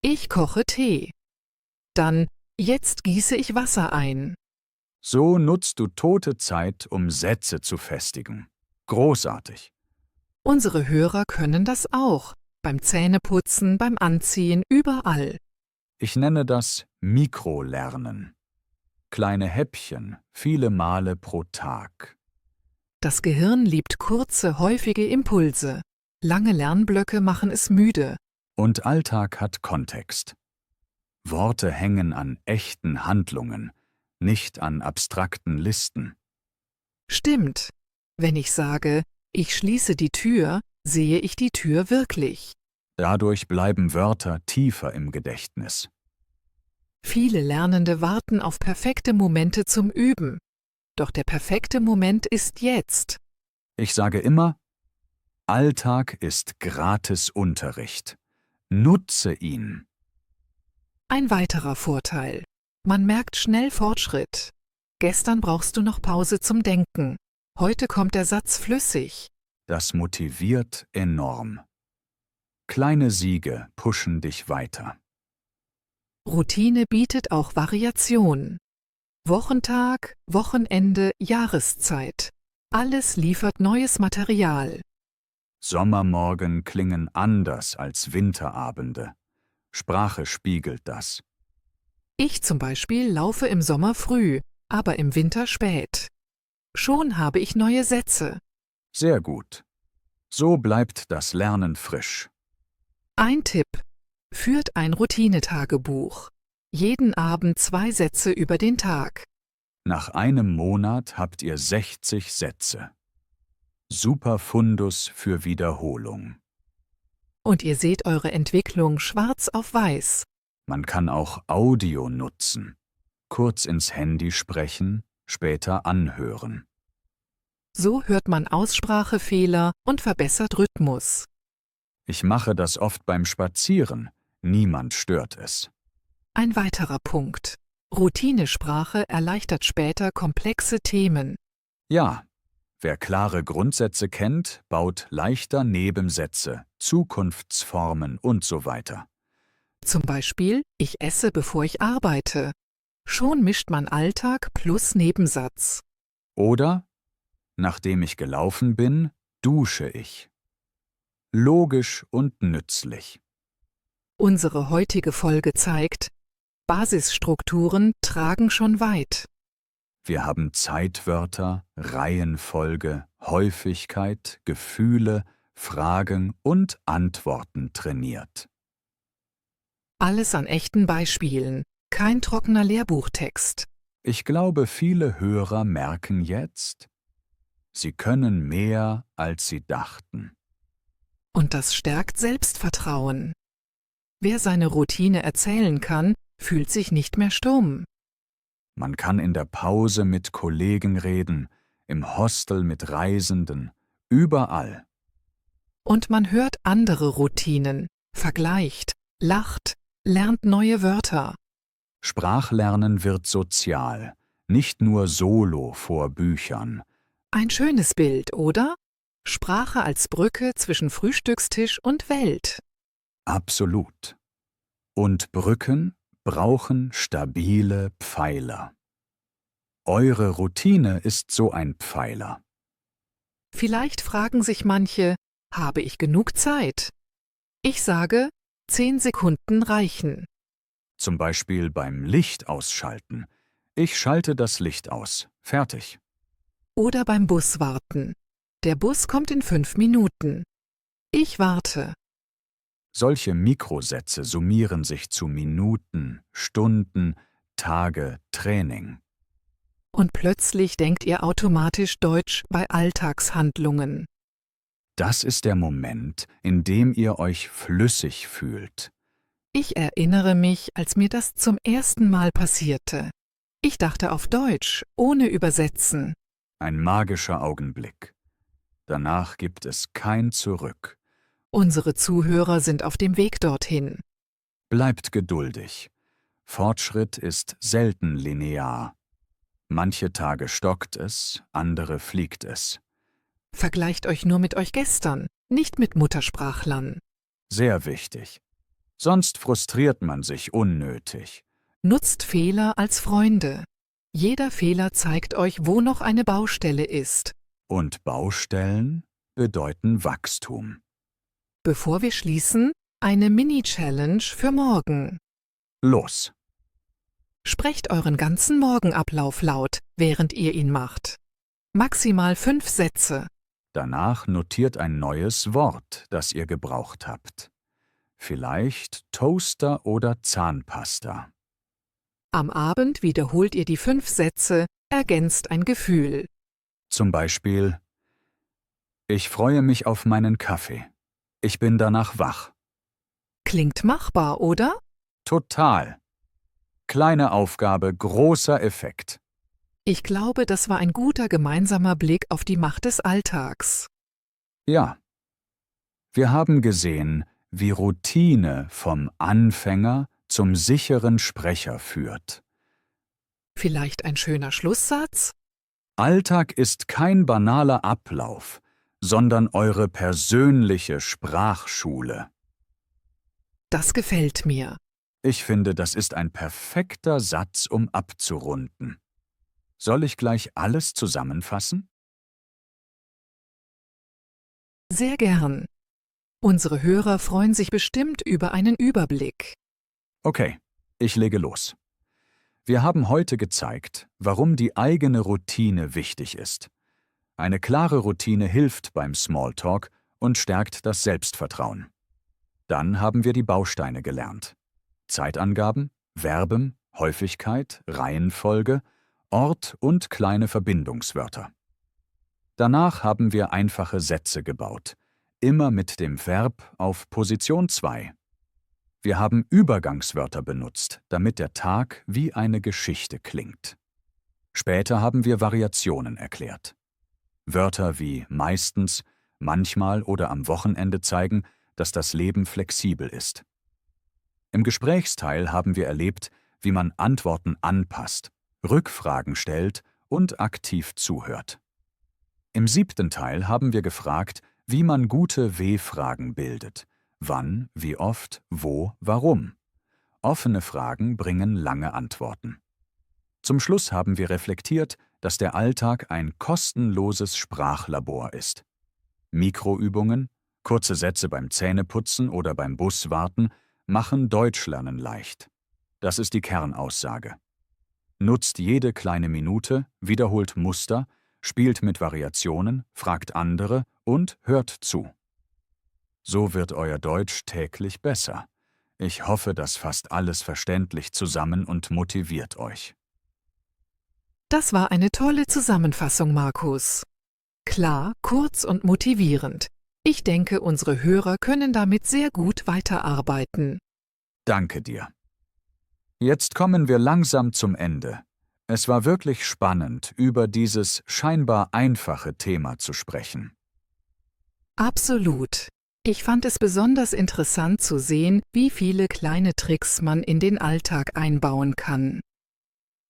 Ich koche Tee. Dann, jetzt gieße ich Wasser ein. So nutzt du tote Zeit, um Sätze zu festigen. Großartig. Unsere Hörer können das auch. Beim Zähneputzen, beim Anziehen, überall. Ich nenne das Mikrolernen. Kleine Häppchen, viele Male pro Tag. Das Gehirn liebt kurze, häufige Impulse. Lange Lernblöcke machen es müde. Und Alltag hat Kontext. Worte hängen an echten Handlungen, nicht an abstrakten Listen. Stimmt. Wenn ich sage, ich schließe die Tür, sehe ich die Tür wirklich. Dadurch bleiben Wörter tiefer im Gedächtnis. Viele Lernende warten auf perfekte Momente zum Üben. Doch der perfekte Moment ist jetzt. Ich sage immer, Alltag ist Gratisunterricht. Nutze ihn. Ein weiterer Vorteil. Man merkt schnell Fortschritt. Gestern brauchst du noch Pause zum Denken. Heute kommt der Satz flüssig. Das motiviert enorm. Kleine Siege pushen dich weiter. Routine bietet auch Variation. Wochentag, Wochenende, Jahreszeit. Alles liefert neues Material. Sommermorgen klingen anders als Winterabende. Sprache spiegelt das. Ich zum Beispiel laufe im Sommer früh, aber im Winter spät. Schon habe ich neue Sätze. Sehr gut. So bleibt das Lernen frisch. Ein Tipp. Führt ein Routinetagebuch. Jeden Abend 2 Sätze über den Tag. Nach einem Monat habt ihr 60 Sätze. Super Fundus für Wiederholung. Und ihr seht eure Entwicklung schwarz auf weiß. Man kann auch Audio nutzen. Kurz ins Handy sprechen, später anhören. So hört man Aussprachefehler und verbessert Rhythmus. Ich mache das oft beim Spazieren. Niemand stört es. Ein weiterer Punkt. Routinesprache erleichtert später komplexe Themen. Ja, wer klare Grundsätze kennt, baut leichter Nebensätze, Zukunftsformen und so weiter. Zum Beispiel, ich esse, bevor ich arbeite. Schon mischt man Alltag plus Nebensatz. Oder, nachdem ich gelaufen bin, dusche ich. Logisch und nützlich. Unsere heutige Folge zeigt, Basisstrukturen tragen schon weit. Wir haben Zeitwörter, Reihenfolge, Häufigkeit, Gefühle, Fragen und Antworten trainiert. Alles an echten Beispielen, kein trockener Lehrbuchtext. Ich glaube, viele Hörer merken jetzt, sie können mehr, als sie dachten. Und das stärkt Selbstvertrauen. Wer seine Routine erzählen kann, fühlt sich nicht mehr stumm. Man kann in der Pause mit Kollegen reden, im Hostel mit Reisenden, überall. Und man hört andere Routinen, vergleicht, lacht, lernt neue Wörter. Sprachlernen wird sozial, nicht nur solo vor Büchern. Ein schönes Bild, oder? Sprache als Brücke zwischen Frühstückstisch und Welt. Absolut. Und Brücken brauchen stabile Pfeiler. Eure Routine ist so ein Pfeiler. Vielleicht fragen sich manche, habe ich genug Zeit? Ich sage, 10 Sekunden reichen. Zum Beispiel beim Licht ausschalten. Ich schalte das Licht aus. Fertig. Oder beim Bus warten. Der Bus kommt in 5 Minuten. Ich warte. Solche Mikrosätze summieren sich zu Minuten, Stunden, Tage Training. Und plötzlich denkt ihr automatisch Deutsch bei Alltagshandlungen. Das ist der Moment, in dem ihr euch flüssig fühlt. Ich erinnere mich, als mir das zum ersten Mal passierte. Ich dachte auf Deutsch, ohne Übersetzen. Ein magischer Augenblick. Danach gibt es kein Zurück. Unsere Zuhörer sind auf dem Weg dorthin. Bleibt geduldig. Fortschritt ist selten linear. Manche Tage stockt es, andere fliegt es. Vergleicht euch nur mit euch gestern, nicht mit Muttersprachlern. Sehr wichtig. Sonst frustriert man sich unnötig. Nutzt Fehler als Freunde. Jeder Fehler zeigt euch, wo noch eine Baustelle ist. Und Baustellen bedeuten Wachstum. Bevor wir schließen, eine Mini-Challenge für morgen. Los! Sprecht euren ganzen Morgenablauf laut, während ihr ihn macht. Maximal 5 Sätze. Danach notiert ein neues Wort, das ihr gebraucht habt. Vielleicht Toaster oder Zahnpasta. Am Abend wiederholt ihr die 5 Sätze, ergänzt ein Gefühl. Zum Beispiel: Ich freue mich auf meinen Kaffee. Ich bin danach wach. Klingt machbar, oder? Total. Kleine Aufgabe, großer Effekt. Ich glaube, das war ein guter gemeinsamer Blick auf die Macht des Alltags. Ja. Wir haben gesehen, wie Routine vom Anfänger zum sicheren Sprecher führt. Vielleicht ein schöner Schlusssatz? Alltag ist kein banaler Ablauf, sondern eure persönliche Sprachschule. Das gefällt mir. Ich finde, das ist ein perfekter Satz, um abzurunden. Soll ich gleich alles zusammenfassen? Sehr gern. Unsere Hörer freuen sich bestimmt über einen Überblick. Okay, ich lege los. Wir haben heute gezeigt, warum die eigene Routine wichtig ist. Eine klare Routine hilft beim Smalltalk und stärkt das Selbstvertrauen. Dann haben wir die Bausteine gelernt. Zeitangaben, Verben, Häufigkeit, Reihenfolge, Ort und kleine Verbindungswörter. Danach haben wir einfache Sätze gebaut, immer mit dem Verb auf Position 2. Wir haben Übergangswörter benutzt, damit der Tag wie eine Geschichte klingt. Später haben wir Variationen erklärt. Wörter wie meistens, manchmal oder am Wochenende zeigen, dass das Leben flexibel ist. Im Gesprächsteil haben wir erlebt, wie man Antworten anpasst, Rückfragen stellt und aktiv zuhört. Im 7. Teil haben wir gefragt, wie man gute W-Fragen bildet. Wann, wie oft, wo, warum. Offene Fragen bringen lange Antworten. Zum Schluss haben wir reflektiert, dass der Alltag ein kostenloses Sprachlabor ist. Mikroübungen, kurze Sätze beim Zähneputzen oder beim Buswarten machen Deutschlernen leicht. Das ist die Kernaussage. Nutzt jede kleine Minute, wiederholt Muster, spielt mit Variationen, fragt andere und hört zu. So wird euer Deutsch täglich besser. Ich hoffe, das fasst alles verständlich zusammen und motiviert euch. Das war eine tolle Zusammenfassung, Markus. Klar, kurz und motivierend. Ich denke, unsere Hörer können damit sehr gut weiterarbeiten. Danke dir. Jetzt kommen wir langsam zum Ende. Es war wirklich spannend, über dieses scheinbar einfache Thema zu sprechen. Absolut. Ich fand es besonders interessant zu sehen, wie viele kleine Tricks man in den Alltag einbauen kann.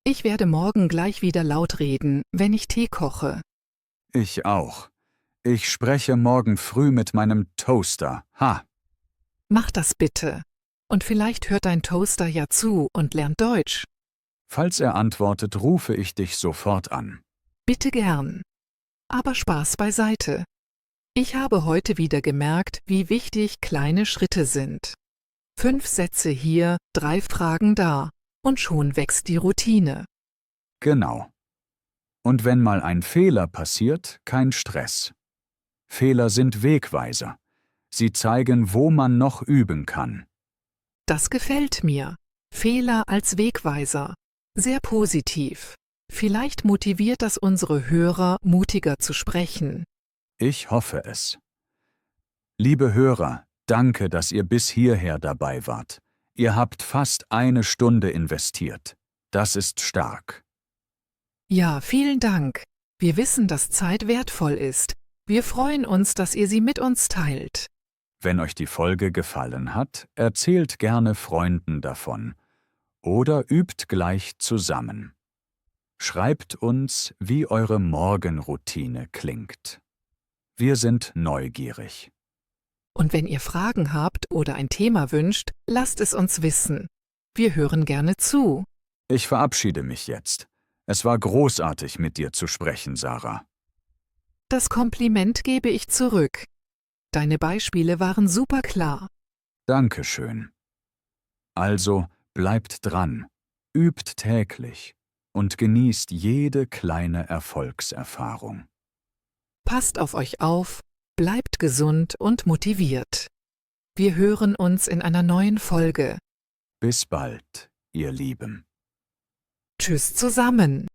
Ich werde morgen gleich wieder laut reden, wenn ich Tee koche. Ich auch. Ich spreche morgen früh mit meinem Toaster. Ha! Mach das bitte. Und vielleicht hört dein Toaster ja zu und lernt Deutsch. Falls er antwortet, rufe ich dich sofort an. Bitte gern. Aber Spaß beiseite. Ich habe heute wieder gemerkt, wie wichtig kleine Schritte sind. 5 Sätze hier, 3 Fragen da. Und schon wächst die Routine. Genau. Und wenn mal ein Fehler passiert, kein Stress. Fehler sind Wegweiser. Sie zeigen, wo man noch üben kann. Das gefällt mir. Fehler als Wegweiser. Sehr positiv. Vielleicht motiviert das unsere Hörer, mutiger zu sprechen. Ich hoffe es. Liebe Hörer, danke, dass ihr bis hierher dabei wart. Ihr habt fast 1 Stunde investiert. Das ist stark. Ja, vielen Dank. Wir wissen, dass Zeit wertvoll ist. Wir freuen uns, dass ihr sie mit uns teilt. Wenn euch die Folge gefallen hat, erzählt gerne Freunden davon. Oder übt gleich zusammen. Schreibt uns, wie eure Morgenroutine klingt. Wir sind neugierig. Und wenn ihr Fragen habt oder ein Thema wünscht, lasst es uns wissen. Wir hören gerne zu. Ich verabschiede mich jetzt. Es war großartig, mit dir zu sprechen, Sarah. Das Kompliment gebe ich zurück. Deine Beispiele waren super klar. Dankeschön. Also bleibt dran, übt täglich und genießt jede kleine Erfolgserfahrung. Passt auf euch auf, bleibt gesund und motiviert. Wir hören uns in einer neuen Folge. Bis bald, ihr Lieben. Tschüss zusammen.